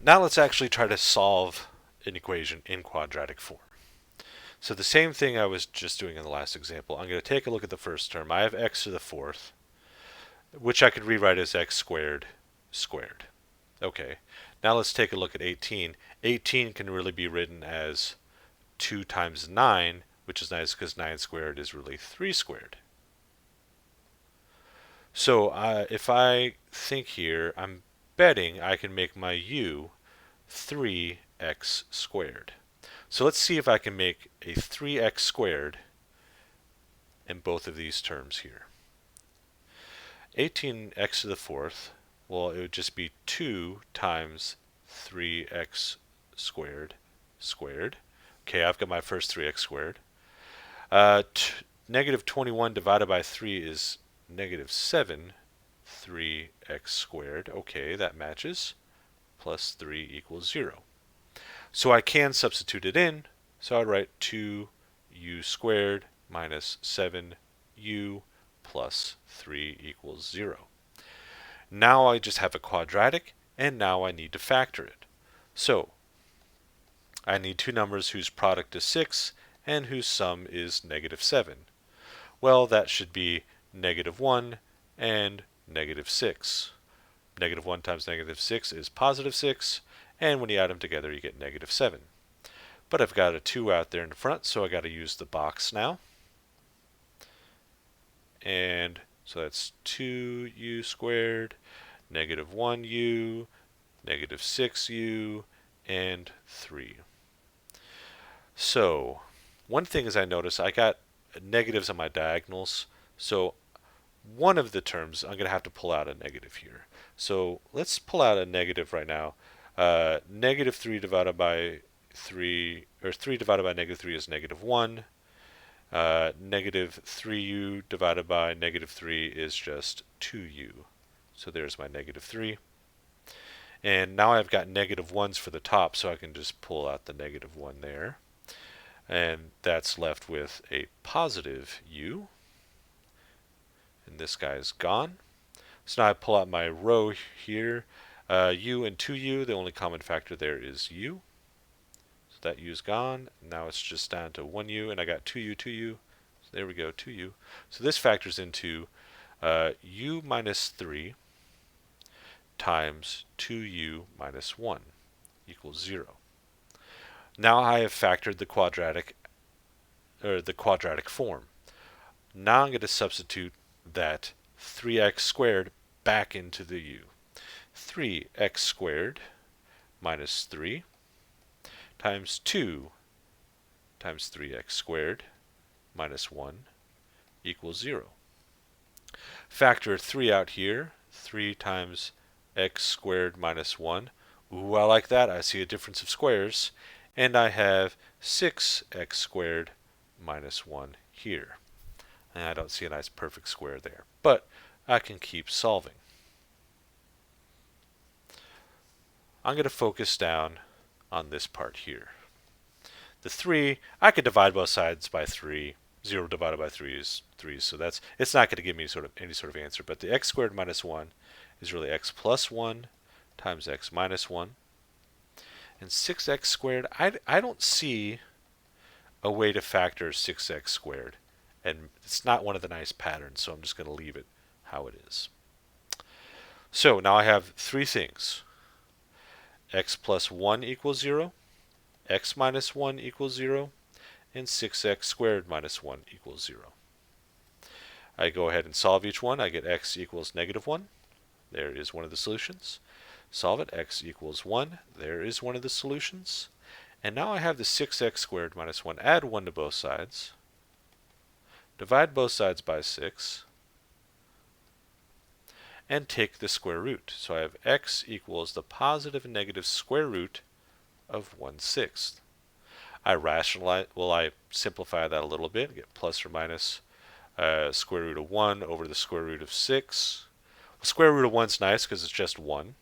Now let's actually try to solve an equation in quadratic form. So the same thing I was just doing in the last example. I'm going to take a look at the first term. I have x to the fourth, which I could rewrite as x squared squared. Okay, now let's take a look at 18. 18 can really be written as 2 times 9, which is nice because 9 squared is really 3 squared. So if I think here, I'm betting I can make my u 3x squared. So let's see if I can make a 3x squared in both of these terms here. 18x to the fourth, well, it would just be 2 times 3x squared squared. Okay, I've got my first 3x squared. Negative 21 divided by 3 is negative 7, 3x squared. Okay, that matches. Plus 3 equals 0. So I can substitute it in. So I'd write 2u squared minus 7u plus 3 equals 0. Now I just have a quadratic, and now I need to factor it. So I need two numbers whose product is 6 and whose sum is negative 7. Well, that should be negative 1 and negative 6. Negative 1 times negative 6 is positive 6, and when you add them together you get negative 7. But I've got a 2 out there in the front, so I got to use the box now. And so that's 2u squared, negative 1u, negative 6u, and 3. So one thing is I notice I got negatives on my diagonals, so one of the terms I'm going to have to pull out a negative here. So let's pull out a negative right now. Negative 3 divided by 3, or 3 divided by negative 3 is negative 1. Negative 3u divided by negative 3 is just 2u. So there's my negative 3. And now I've got negative 1s for the top, so I can just pull out the negative 1 there. And that's left with a positive u. And this guy is gone. So now I pull out my row here. U and 2u, the only common factor there is u. So that u is gone. Now it's just down to 1u, and I got 2u, 2u. So there we go, 2u. So this factors into u minus 3 times 2u minus 1 equals 0. Now I have factored the quadratic form. Now I'm going to substitute that 3x squared back into the u. 3x squared minus 3 times 2 times 3x squared minus 1 equals 0. Factor 3 out here. 3 times x squared minus 1. Ooh, I like that. I see a difference of squares. And I have 6x squared minus 1 here. And I don't see a nice perfect square there. But I can keep solving. I'm going to focus down on this part here. The 3, I could divide both sides by 3. 0 divided by 3 is 3, so it's not going to give me any sort of answer. But the x squared minus 1 is really x plus 1 times x minus 1. And 6x squared, I don't see a way to factor 6x squared. And it's not one of the nice patterns, so I'm just going to leave it how it is. So now I have three things. X plus 1 equals 0, x minus 1 equals 0, and 6x squared minus 1 equals 0. I go ahead and solve each one. I get x equals negative 1. There is one of the solutions. Solve it. X equals 1. There is one of the solutions. And now I have the 6x squared minus 1. Add 1 to both sides. Divide both sides by 6. And take the square root. So I have x equals the positive and negative square root of 1/6. I simplify that a little bit, get plus or minus square root of 1 over the square root of 6. Well, square root of 1 is nice because it's just 1.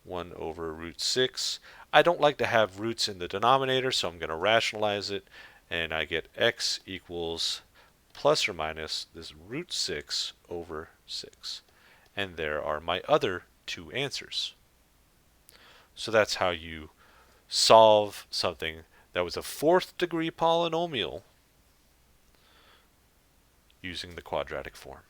1 over root 6. I don't like to have roots in the denominator, so I'm going to rationalize it, and I get x equals plus or minus this root 6 over 6. And there are my other two answers. So that's how you solve something that was a fourth degree polynomial using the quadratic form.